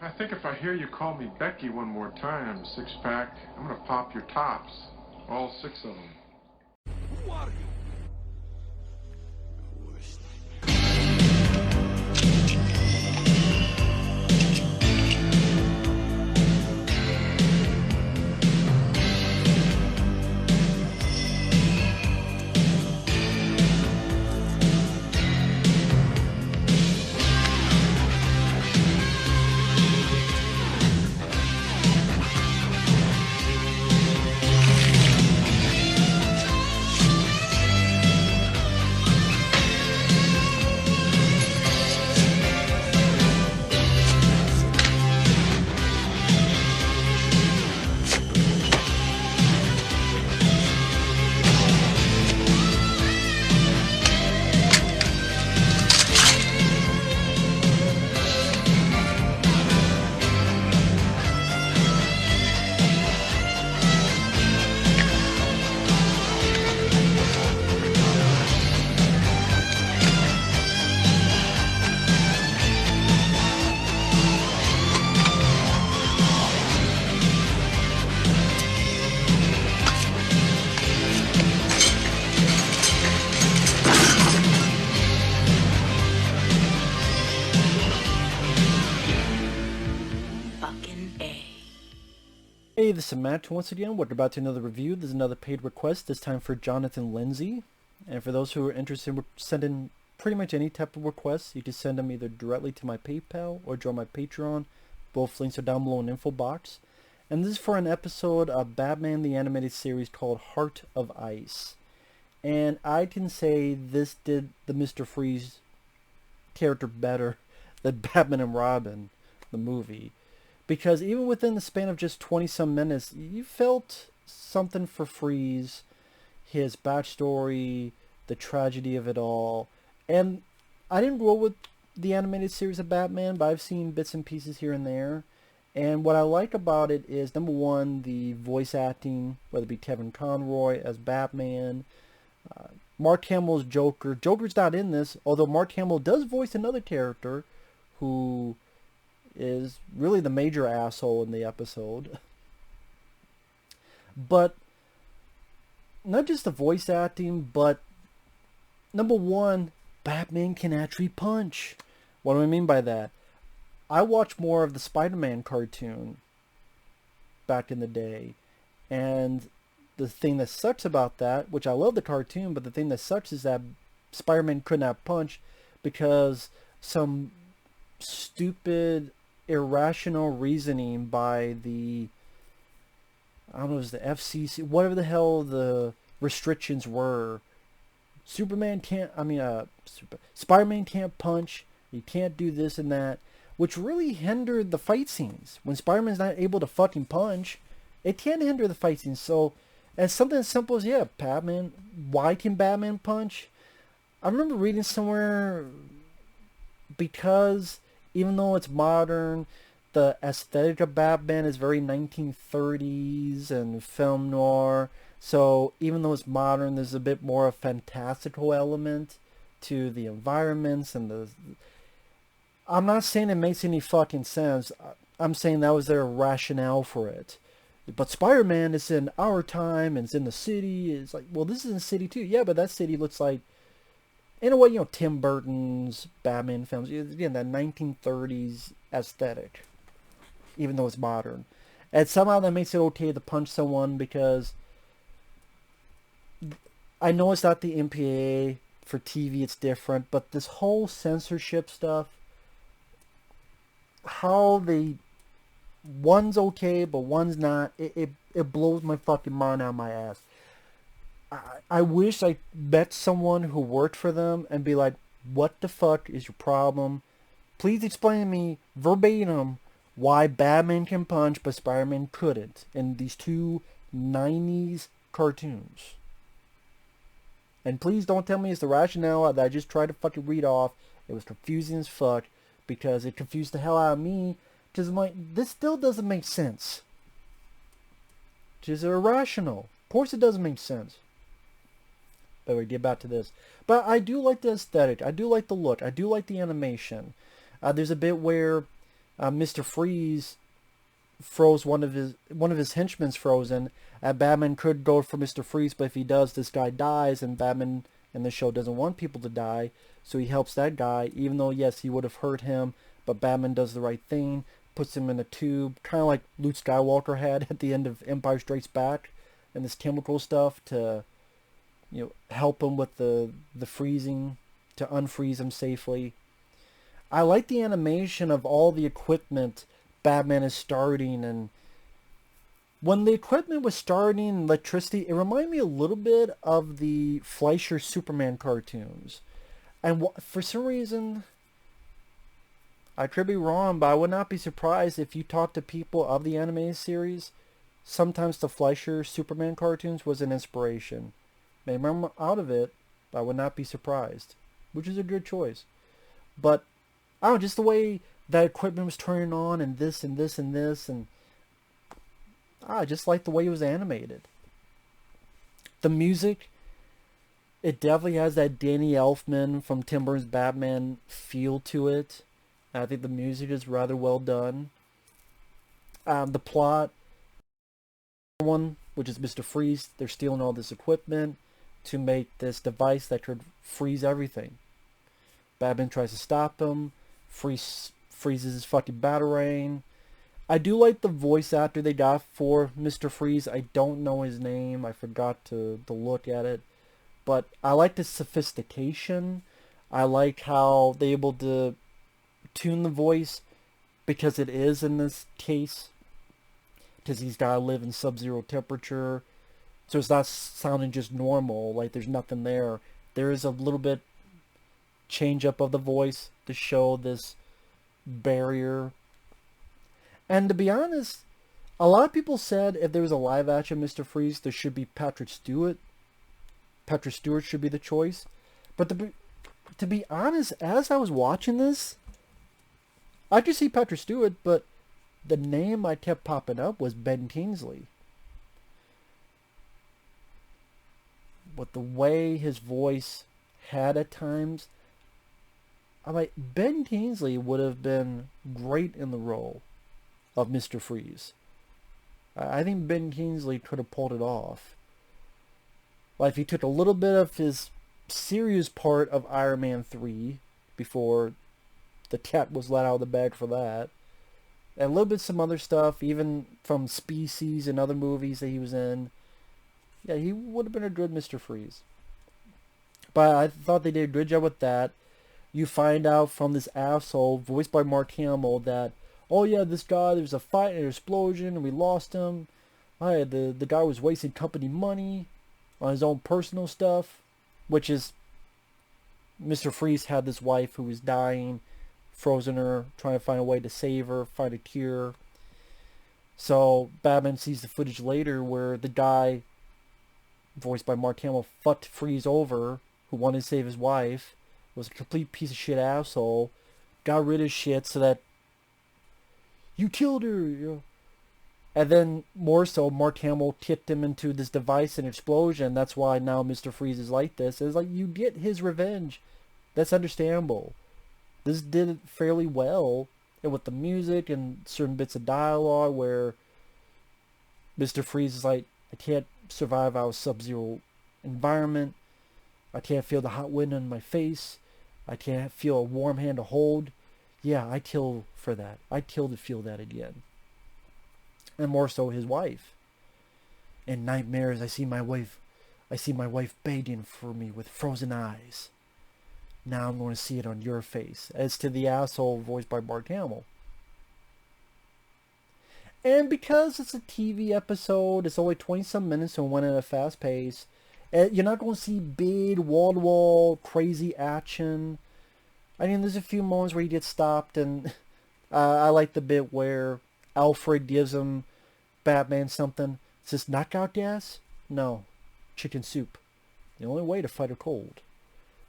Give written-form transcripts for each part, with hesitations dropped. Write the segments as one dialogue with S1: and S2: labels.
S1: I think if I hear you call me Becky one more time, six-pack, I'm gonna pop your tops. All six of them.
S2: Who are you?
S3: Hey, this is Matt once again. We're about to another review. There's another paid request, this time for Jonathan Lindsey. And for those who are interested in sending pretty much any type of requests, you can send them either directly to my PayPal or join my Patreon. Both links are down below in the info box. And this is for an episode of Batman the Animated Series called Heart of Ice. And I can say this did the Mr. Freeze character better than Batman and Robin, the movie. Because even within the span of just 20-some minutes, you felt something for Freeze, his backstory, the tragedy of it all. And I didn't grow with the animated series of Batman, but I've seen bits and pieces here and there. And what I like about it is, number one, the voice acting, whether it be Kevin Conroy as Batman, Mark Hamill's Joker. Joker's not in this, although Mark Hamill does voice another character who is really the major asshole in the episode. But not just the voice acting, but number one, Batman can actually punch. What do I mean by that? I watched more of the Spider-Man cartoon back in the day, and the thing that sucks about that, which I love the cartoon, but the thing that sucks is that Spider-Man could not punch because some stupid irrational reasoning by the, I don't know, it was the FCC, whatever the hell the restrictions were. Spider-Man can't punch, he can't do this and that, which really hindered the fight scenes. When Spider-Man's not able to fucking punch, it can hinder the fight scenes. So, as something as simple as, yeah, Batman, why can Batman punch? I remember reading somewhere, because even though it's modern, the aesthetic of Batman is very 1930s and film noir. So even though it's modern, there's a bit more of a fantastical element to the environments and the... I'm not saying it makes any fucking sense. I'm saying that was their rationale for it. But Spider-Man is in our time and it's in the city. It's like, well, this is in the city too. Yeah, but that city looks like, in a way, Tim Burton's Batman films. Again, that 1930s aesthetic, even though it's modern. And somehow that makes it okay to punch someone, because I know it's not the MPAA. For TV, it's different. But this whole censorship stuff, how one's okay, but one's not, it blows my fucking mind out of my ass. I wish I met someone who worked for them and be like, what the fuck is your problem? Please explain to me verbatim why Batman can punch but Spider-Man couldn't in these two 90s cartoons. And please don't tell me it's the rationale that I just tried to fucking read off. It was confusing as fuck, because it confused the hell out of me, because I'm like, this still doesn't make sense. It's irrational. Of course it doesn't make sense. But we get back to this. But I do like the aesthetic. I do like the look. I do like the animation. There's a bit where Mr. Freeze froze one of his henchmen's frozen, and Batman could go for Mr. Freeze, but if he does, this guy dies, and Batman in the show doesn't want people to die, so he helps that guy, even though, yes, he would have hurt him, but Batman does the right thing, puts him in a tube, kind of like Luke Skywalker had at the end of Empire Strikes Back, and this chemical stuff to, help him with the freezing, to unfreeze him safely. I like the animation of all the equipment Batman is starting, and when the equipment was starting electricity, it reminded me a little bit of the Fleischer Superman cartoons. And for some reason, I could be wrong, but I would not be surprised if you talk to people of the animated series. Sometimes the Fleischer Superman cartoons was an inspiration. Maybe I'm out of it, but I would not be surprised, which is a good choice. But I don't know, just the way that equipment was turning on, and this and this and this, and I just like the way it was animated. The music, it definitely has that Danny Elfman from Tim Burton's Batman feel to it. I think the music is rather well done. The plot, one, which is Mr. Freeze, they're stealing all this equipment to make this device that could freeze everything. Batman tries to stop him. Freezes his fucking Batarang. I do like the voice actor they got for Mr. Freeze. I don't know his name. I forgot to look at it. But I like the sophistication. I like how they're able to tune the voice, because it is in this case, because he's got to live in sub-zero temperature. So it's not sounding just normal, like there's nothing there. There is a little bit change up of the voice to show this barrier. And to be honest, a lot of people said if there was a live action Mr. Freeze, there should be Patrick Stewart. Patrick Stewart should be the choice. But to be honest, as I was watching this, I could see Patrick Stewart, but the name I kept popping up was Ben Kingsley. With the way his voice had at times, I'm like, Ben Kingsley would have been great in the role of Mr. Freeze. I think Ben Kingsley could have pulled it off. Like if he took a little bit of his serious part of Iron Man 3 before the cat was let out of the bag for that, and a little bit some other stuff, even from Species and other movies that he was in, yeah, he would have been a good Mr. Freeze. But I thought they did a good job with that. You find out from this asshole, voiced by Mark Hamill, that, oh yeah, this guy, there was a fight and an explosion, and we lost him. The guy was wasting company money on his own personal stuff, which is, Mr. Freeze had this wife who was dying, frozen her, trying to find a way to save her, find a cure. So Batman sees the footage later where the guy, voiced by Mark Hamill, fucked Freeze over, who wanted to save his wife, was a complete piece of shit asshole, got rid of shit so that, you killed her, And then, more so, Mark Hamill tipped him into this device and explosion. That's why now Mr. Freeze is like this. It's like, you get his revenge. That's understandable. This did it fairly well, and with the music and certain bits of dialogue where Mr. Freeze is like, I can't survive our sub-zero environment. I can't feel the hot wind on my face. I can't feel a warm hand to hold. Yeah, I kill for that. I kill to feel that again. And more so his wife. In nightmares, I see my wife begging for me with frozen eyes. Now I'm going to see it on your face. As to the asshole voiced by Mark Hamill. And because it's a TV episode, it's only 20-some minutes and went at a fast pace, you're not going to see big, wall-to-wall, crazy action. I mean, there's a few moments where he gets stopped, and I like the bit where Alfred gives him Batman something. Is this knockout gas? No. Chicken soup. The only way to fight a cold.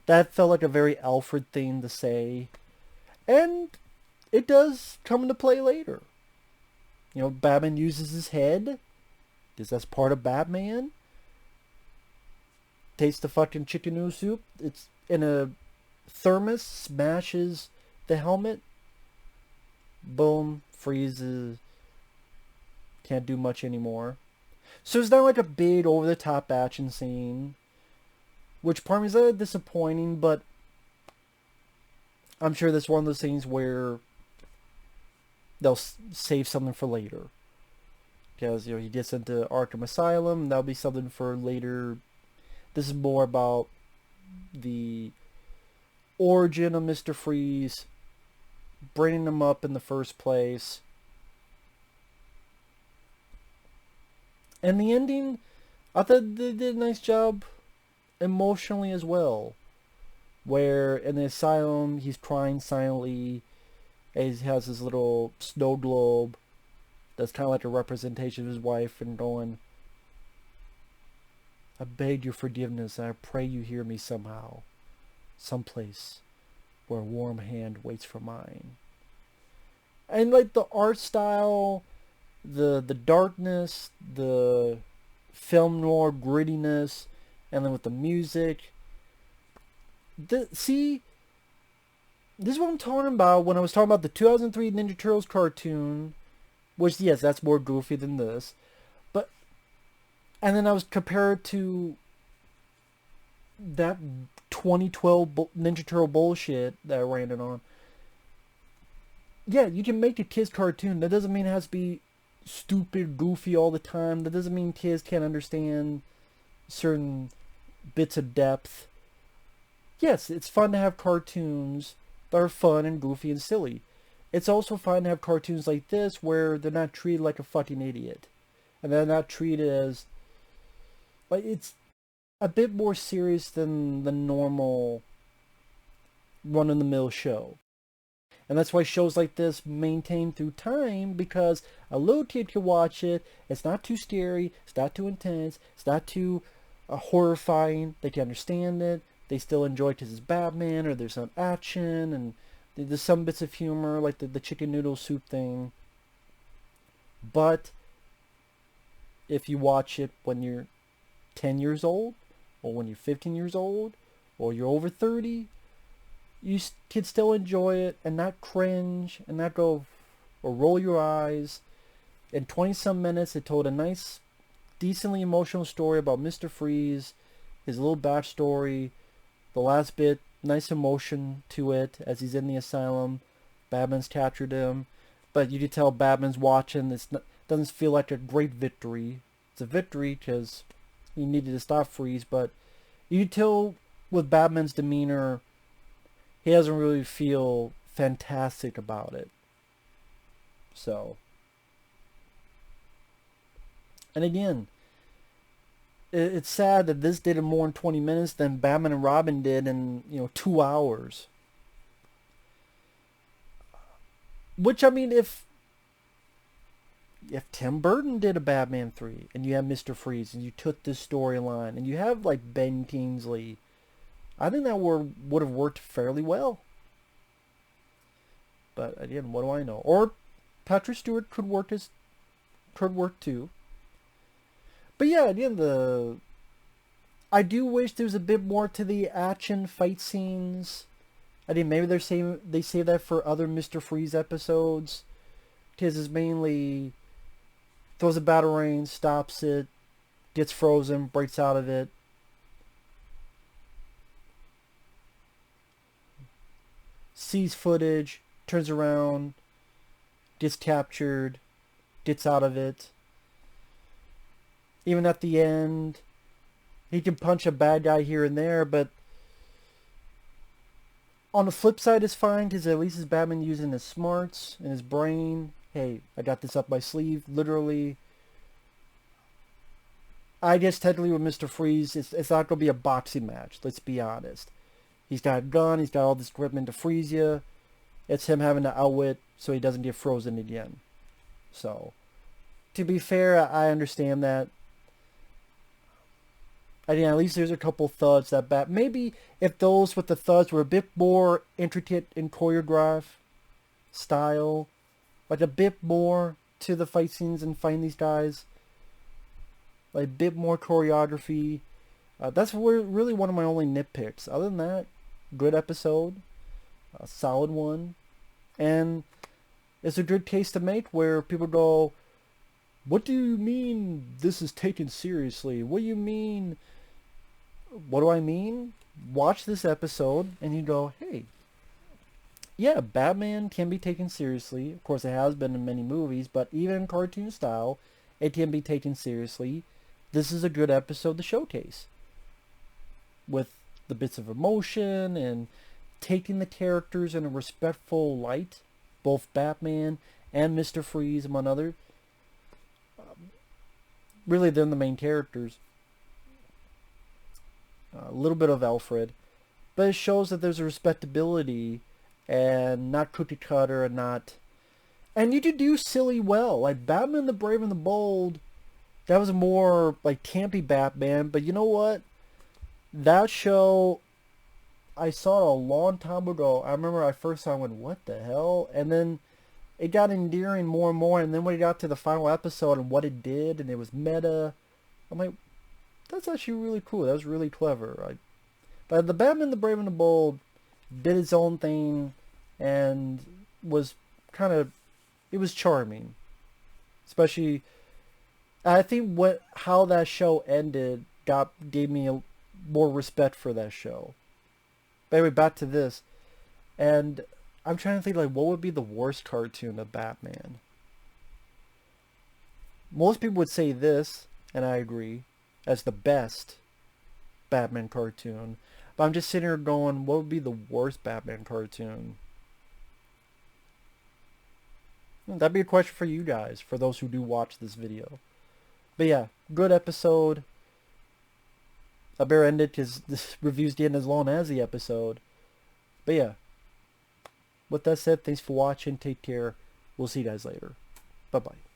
S3: That felt like a very Alfred thing to say. And it does come into play later. Batman uses his head, because that's part of Batman. Tastes the fucking chicken noodle soup. It's in a thermos, smashes the helmet. boom, freezes, can't do much anymore. So it's not like a big over-the-top action scene, which part of me is a little disappointing, but I'm sure that's one of those things where they'll save something for later. Because, he gets into Arkham Asylum, that'll be something for later. This is more about the origin of Mr. Freeze, bringing him up in the first place. And the ending, I thought they did a nice job emotionally as well. Where in the asylum, he's crying silently. And he has this little snow globe that's kind of like a representation of his wife, and going, I beg your forgiveness, and I pray you hear me somehow. Someplace where a warm hand waits for mine. And like the art style, the darkness, the film noir grittiness, and then with the music. See, this is what I'm talking about when I was talking about the 2003 Ninja Turtles cartoon, which, yes, that's more goofy than this. But, and then I was compared to that 2012 Ninja Turtle bullshit that I ran it on. Yeah, you can make a kids cartoon. That doesn't mean it has to be stupid, goofy all the time. That doesn't mean kids can't understand certain bits of depth. Yes, it's fun to have cartoons that are fun and goofy and silly. It's also fun to have cartoons like this where they're not treated like a fucking idiot. And they're not treated as... like, it's a bit more serious than the normal run-of-the-mill show. And that's why shows like this maintain through time, because a little kid can watch it. It's not too scary. It's not too intense. It's not too horrifying. They can understand it. They still enjoy it because it's Batman, or there's some action, and there's some bits of humor, like the chicken noodle soup thing. But if you watch it when you're 10 years old, or when you're 15 years old, or you're over 30, you can still enjoy it and not cringe and not go or roll your eyes. In 20-some minutes, it told a nice, decently emotional story about Mr. Freeze, his little backstory. The last bit, nice emotion to it as he's in the asylum. Batman's captured him. But you can tell Batman's watching. It doesn't feel like a great victory. It's a victory because he needed to stop Freeze. But you can tell with Batman's demeanor, he doesn't really feel fantastic about it. So. And again, it's sad that this did it more in 20 minutes than Batman and Robin did in, 2 hours. Which, I mean, if Tim Burton did a Batman 3 and you have Mr. Freeze and you took this storyline and you have like Ben Kingsley, I think that would have worked fairly well. But again, what do I know? Or Patrick Stewart could work too. But yeah, again, I do wish there was a bit more to the action fight scenes. I think maybe they save that for other Mr. Freeze episodes. Because it's mainly throws a batarang, stops it, gets frozen, breaks out of it. Sees footage, turns around, gets captured, gets out of it. Even at the end, he can punch a bad guy here and there, but on the flip side, it's fine because at least it's Batman using his smarts and his brain. Hey, I got this up my sleeve, literally. I guess technically with Mr. Freeze, it's not going to be a boxing match, let's be honest. He's got a gun, he's got all this equipment to freeze you. It's him having to outwit so he doesn't get frozen again. So, to be fair, I understand that. I think at least there's a couple thuds that maybe if those with the thuds were a bit more intricate in choreograph style, like a bit more to the fight scenes and fighting these guys, like a bit more choreography. That's really one of my only nitpicks. Other than that, good episode, a solid one, and It's a good case to make where people go, what do you mean this is taken seriously? What do you mean? What do I mean? Watch this episode and you go, hey, yeah, Batman can be taken seriously. Of course, it has been in many movies, but even in cartoon style, it can be taken seriously. This is a good episode to showcase. With the bits of emotion and taking the characters in a respectful light, both Batman and Mr. Freeze, among others. Really, they're the main characters. A little bit of Alfred. But it shows that there's a respectability and not cookie cutter and not... And you could do silly well. Like Batman the Brave and the Bold, that was a more like campy Batman. But you know what? That show, I saw it a long time ago. I remember I first saw it and went, what the hell? And then it got endearing more and more. And then when it got to the final episode and what it did, and it was meta, I'm like, that's actually really cool. That was really clever. But the Batman the Brave and the Bold did its own thing and was kind of, it was charming. Especially, I think how that show ended gave me more respect for that show. But anyway, back to this. And I'm trying to think, like, what would be the worst cartoon of Batman? Most people would say this, and I agree, as the best Batman cartoon. But I'm just sitting here going, what would be the worst Batman cartoon? That'd be a question for you guys, for those who do watch this video. But yeah, good episode. I better end it because this review's getting as long as the episode. But yeah, with that said, thanks for watching. Take care. We'll see you guys later. Bye-bye.